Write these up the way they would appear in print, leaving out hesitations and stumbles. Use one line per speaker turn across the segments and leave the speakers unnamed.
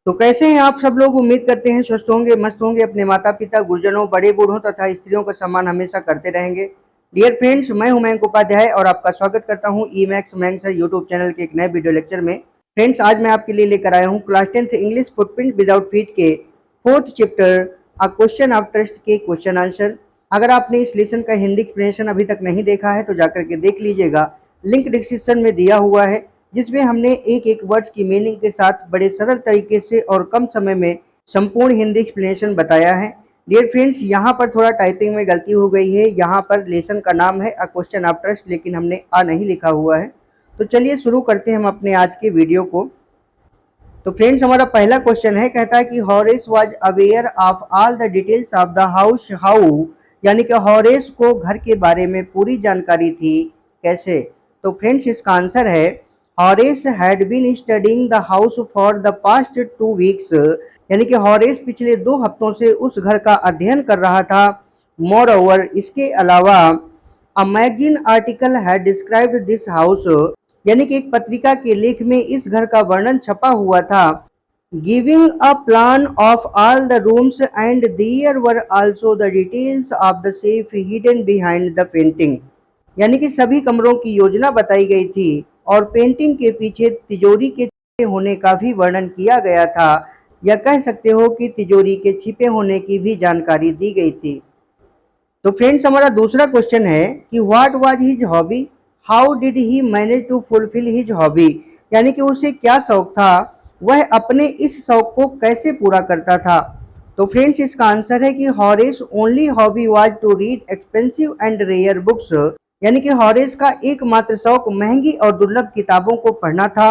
तो कैसे हैं आप सब लोग। उम्मीद करते हैं स्वस्थ होंगे, मस्त होंगे, अपने माता पिता, गुरुजनों, बड़े बूढ़ों तथा स्त्रियों का सम्मान हमेशा करते रहेंगे। डियर फ्रेंड्स, मैं हूं मयंक उपाध्याय और आपका स्वागत करता हूं e max Mayank sir YouTube channel के एक नए वीडियो लेक्चर में। फ्रेंड्स, आज मैं आपके लिए लेकर आया हूं class 10th English footprint without feet के 4th chapter a question of trust के क्वेश्चन आंसर। अगर आपने इस लेसन का हिंदी एक्सप्लेनेशन अभी तक नहीं देखा है तो जाकर के देख लीजिएगा, लिंक डिस्क्रिप्शन में दिया हुआ है, जिसमें हमने एक एक वर्ड्स की मीनिंग के साथ बड़े सरल तरीके से और कम समय में संपूर्ण हिंदी एक्सप्लेनेशन बताया है। डियर फ्रेंड्स, यहाँ पर थोड़ा टाइपिंग में गलती हो गई है। यहाँ पर लेसन का नाम है अ क्वेश्चन ऑफ ट्रस्ट, लेकिन हमने अ नहीं लिखा हुआ है। तो चलिए शुरू करते हैं हम अपने आज के वीडियो को। तो फ्रेंड्स, हमारा पहला क्वेश्चन है, कहता है कि Horace was aware of all the details of the house how, यानी कि हॉरेस को घर के बारे में पूरी जानकारी थी। कैसे? तो फ्रेंड्स, इसका आंसर है Horace had been studying the house for the past 2 weeks, यानी कि हॉरेस पिछले 2 हफ्तों से उस घर का अध्ययन कर रहा था। मोर ओवर, इसके अलावा a magazine article had described this house, यानी कि एक पत्रिका के लेख में इस घर का वर्णन छपा हुआ था। Giving a plan of all the rooms and there were also the details of the safe hidden behind the painting, यानी कि सभी कमरों की योजना बताई गई थी और पेंटिंग के पीछे तिजोरी के छिपे होने का भी वर्णन किया गया था, या कह सकते हो कि तिजोरी के छिपे होने की भी जानकारी दी गई थी। तो फ्रेंड्स, हमारा दूसरा क्वेश्चन है कि what was his hobby, how did he manage to fulfil his hobby, यानी कि उसे क्या शौक था, वह अपने इस शौक को कैसे पूरा करता था। तो फ्रेंड्स, इसका आंसर है कि Horace only hobby was to read expensive and rare books, यानी कि हॉरेस का एकमात्र शौक महंगी और दुर्लभ किताबों को पढ़ना था।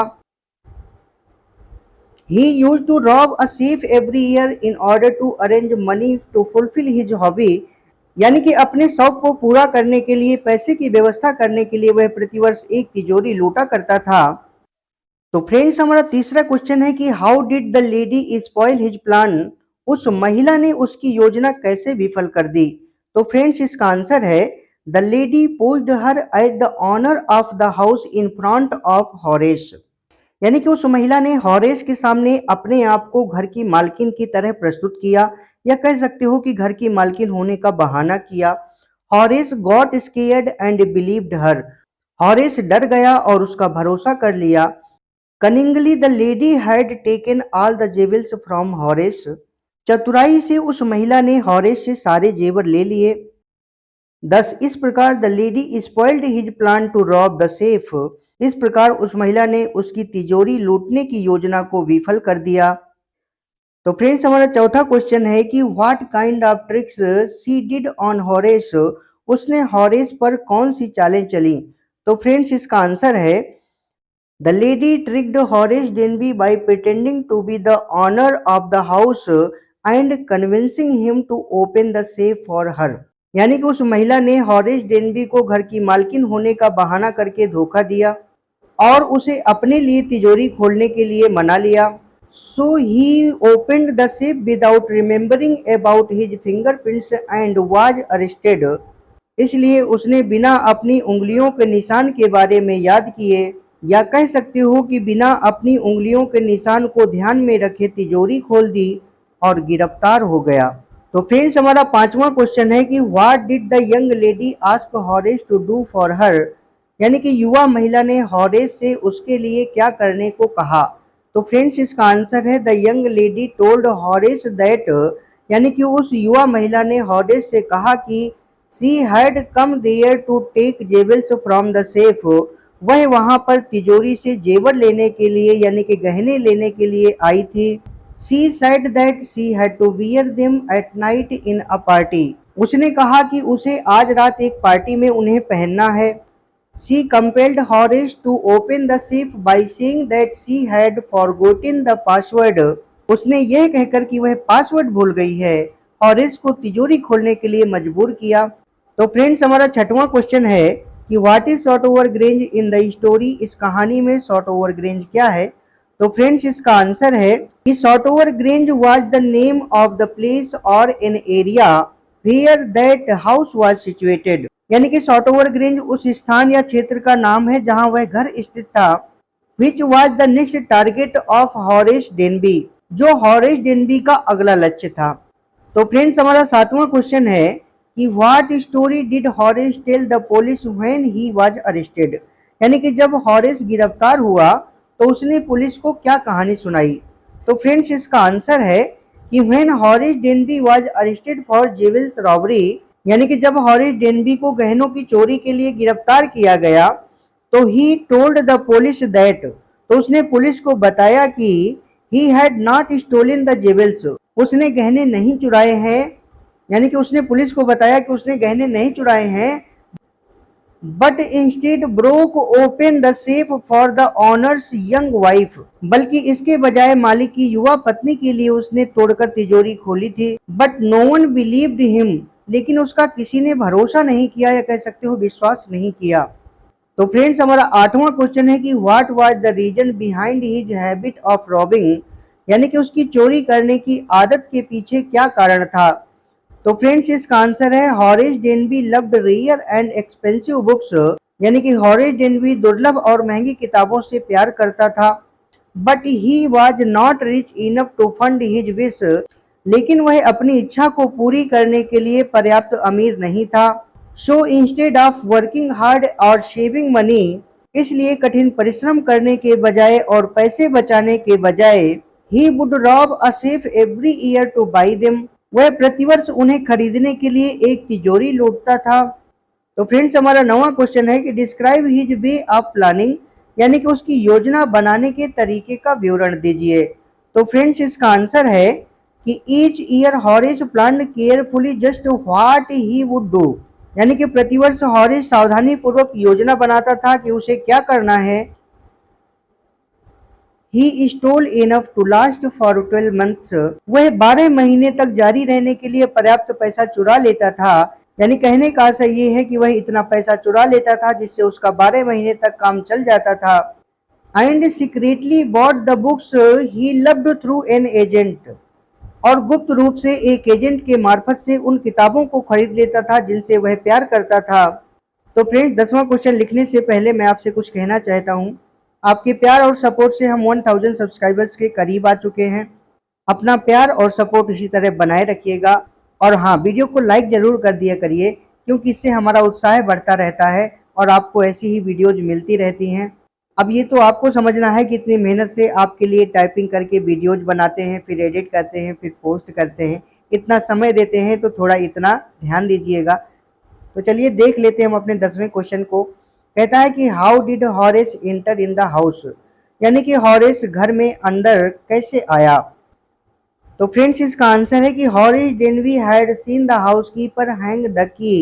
He used to rob a safe every year in order to arrange money to fulfill his hobby, यानी कि अपने शौक को पूरा करने के लिए, पैसे की व्यवस्था करने के लिए वह प्रतिवर्ष एक तिजोरी लूटा करता था। तो फ्रेंड्स, हमारा तीसरा क्वेश्चन है कि how did the lady spoil his plan, उस महिला ने उसकी योजना कैसे विफल कर दी। तो फ्रेंड्स, इसका आंसर है the lady posed her as the owner of the house in front of Horace, यानी कि उस महिला ने हॉरेस के सामने अपने आप को घर की मालकिन की तरह प्रस्तुत किया, या कह सकते हो कि घर की मालकिन होने का बहाना किया। Horace got scared and believed her, Horace डर गया और उसका भरोसा कर लिया। Cunningly the lady had taken all the jewels from Horace, चतुराई से उस महिला ने हॉरेस से सारे जेवर ले लिए। दस इस प्रकार the lady spoiled his plan to rob the safe, इस प्रकार उस महिला ने उसकी तिजोरी लूटने की योजना को विफल कर दिया। तो फ्रेंड्स, हमारा चौथा क्वेश्चन है कि what kind of tricks she did on Horace, उसने हॉरेस पर कौन सी चालें चली। तो फ्रेंड्स, इसका आंसर है the lady tricked Horace Denby by pretending to be the owner of the house and convincing him to open the safe for her, यानी कि उस महिला ने हॉरेस डेनबी को घर की मालकिन होने का बहाना करके धोखा दिया और उसे अपने लिए तिजोरी खोलने के लिए मना लिया। So he opened the safe without remembering about his fingerprints and was arrested, इसलिए उसने बिना अपनी उंगलियों के निशान के बारे में याद किए, या कह सकते हो कि बिना अपनी उंगलियों के निशान को ध्यान में रखे तिजोरी खोल दी और गिरफ्तार हो गया। तो फ्रेंड्स, हमारा पांचवा क्वेश्चन है कि what did the young lady ask Horace to do for her, यानी कि युवा महिला ने हॉरेस से उसके लिए क्या करने को कहा। तो फ्रेंड्स, इसका आंसर है the young lady told Horace that, यानी कि उस युवा महिला ने हॉरेस से कहा कि she had come there to take jewels from the safe, वह वहां पर तिजोरी से जेवर लेने के लिए, यानी कि गहने लेने के लिए आई थी। She said that she had to wear them at night in a party, उसने कहा कि उसे आज रात एक पार्टी में उन्हें पहनना है। She compelled Horace to open the safe by saying that she had forgotten the password, उसने यह कहकर कि वह पासवर्ड भूल गई है, हॉरेस को तिजोरी खोलने के लिए मजबूर किया। तो फ्रेंड्स, हमारा छठवां क्वेश्चन है कि what is short over grange in the story, इस कहानी में शॉर्ट ओवर ग्रेंज क्या है। तो फ्रेंड्स, इसका आंसर है कि Shortover Grange was the name of the place और an area where that house was situated, यानी कि शॉर्ट ओवर ग्रेंज उस स्थान या क्षेत्र का नाम है जहां वह घर स्थित था। Which was the next target of Horace Denby, जो हॉरेस डेनबी का अगला लक्ष्य था। तो फ्रेंड्स हमारा 7वां क्वेश्चन है कि what story did Horace tell the police when he was arrested, यानी कि जब हॉरेस गिरफ्तार हुआ तो उसने पुलिस को क्या कहानी सुनाई। तो फ्रेंड्स इसका आंसर है कि when Horace Denby was arrested for jewels robbery, यानी कि जब हॉरेस डेनबी को गहनों की चोरी के लिए गिरफ्तार किया गया तो he told the police that, तो उसने पुलिस को बताया कि he had not stolen the jewels, उसने गहने नहीं चुराए हैं, यानी कि उसने पुलिस को बताया कि उसने गहने नहीं चुराए हैं, but instead broke open the safe for the honours young wife, बल्कि इसके बजाय मालिक की युवा पत्नी के लिए उसने तोड़कर तिजोरी खोली थी। But no one believed him, लेकिन उसका किसी ने भरोसा नहीं किया या कह सकते हो विश्वास नहीं किया। तो फ्रेंड्स हमारा 8वां क्वेश्चन है कि what was the reason behind his habit of robbing, यानी कि उसकी चोरी करने की आदत के पीछे क्या कारण था। तो फ्रेंड्स इसका आंसर है Horace Denby loved rare and expensive books, यानी कि हॉरेस डेनबी दुर्लभ और महंगी किताबों से प्यार करता था। But he was not rich enough to fund his wish, लेकिन वह अपनी इच्छा को पूरी करने के लिए पर्याप्त अमीर नहीं था। So instead of working hard और सेविंग मनी, इसलिए कठिन परिश्रम करने के बजाय और पैसे बचाने के बजाय he would rob a safe every year to buy them, वह प्रतिवर्ष उन्हें खरीदने के लिए एक तिजोरी लूटता था। तो फ्रेंड्स हमारा 9वां क्वेश्चन है कि describe his way of planning, यानी कि उसकी योजना बनाने के तरीके का विवरण दीजिए। तो फ्रेंड्स इसका आंसर है कि each year Horace planned carefully just what he would do, यानी कि प्रतिवर्ष हॉरेस सावधानी पूर्वक योजना बनाता था कि उसे क्या करना है। He stole enough to last for 12 months, वह 12 महीने तक जारी रहने के लिए पर्याप्त पैसा चुरा लेता था, यानी कहने का आशय ये है कि वह इतना पैसा चुरा लेता था जिससे उसका 12 महीने तक काम चल जाता था। And secretly bought the books he loved through an agent, और गुप्त रूप से एक एजेंट के मार्फत से उन किताबों को खरीद लेता था जिनसे वह प्यार करता था। तो फ्रेंड्स 10वां क्वेश्चन लिखने से पहले मैं आपसे कुछ कहना चाहता हूँ। आपके प्यार और सपोर्ट से हम 1000 सब्सक्राइबर्स के करीब आ चुके हैं। अपना प्यार और सपोर्ट इसी तरह बनाए रखिएगा, और हाँ वीडियो को लाइक ज़रूर कर दिया करिए, क्योंकि इससे हमारा उत्साह बढ़ता रहता है और आपको ऐसी ही वीडियोज मिलती रहती हैं। अब ये तो आपको समझना है कि इतनी मेहनत से आपके लिए टाइपिंग करके वीडियोज बनाते हैं, फिर एडिट करते हैं, फिर पोस्ट करते हैं, इतना समय देते हैं, तो थोड़ा इतना ध्यान दीजिएगा। तो चलिए देख लेते हैं हम अपने 10वें क्वेश्चन को। कहता है कि how did Horace enter in the house, यानी कि हॉरेस घर में अंदर कैसे आया। तो फ्रेंड्स इसका आंसर है कि Horace Denby had seen the housekeeper hang the key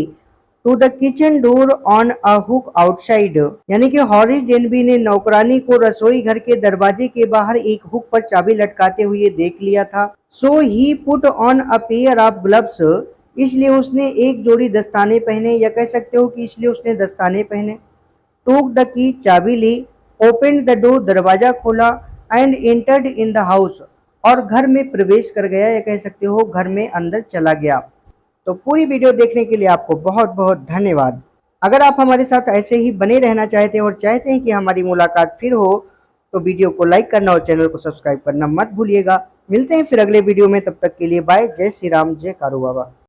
to the kitchen door on a hook outside, यानी कि हॉरेस डेनवी ने नौकरानी को रसोई घर के दरवाजे के बाहर एक हुक पर चाबी लटकाते हुए देख लिया था। So he put on a pair of gloves, इसलिए उसने एक जोड़ी दस्ताने पहने, या कह सकते हो कि इसलिए उसने दस्ताने पहने। टूक द की, चाबी ली। ओपन द डोर, दरवाजा खोला। And entered in the house, और घर में प्रवेश कर गया, या कह सकते हो घर में अंदर चला गया। तो पूरी वीडियो देखने के लिए आपको बहुत बहुत धन्यवाद। अगर आप हमारे साथ ऐसे ही बने रहना चाहते हैं और चाहते हैं कि हमारी मुलाकात फिर हो, तो वीडियो को लाइक करना और चैनल को सब्सक्राइब करना मत भूलिएगा। मिलते हैं फिर अगले वीडियो में, तब तक के लिए बाय। जय श्री राम, जय कारू बाबा।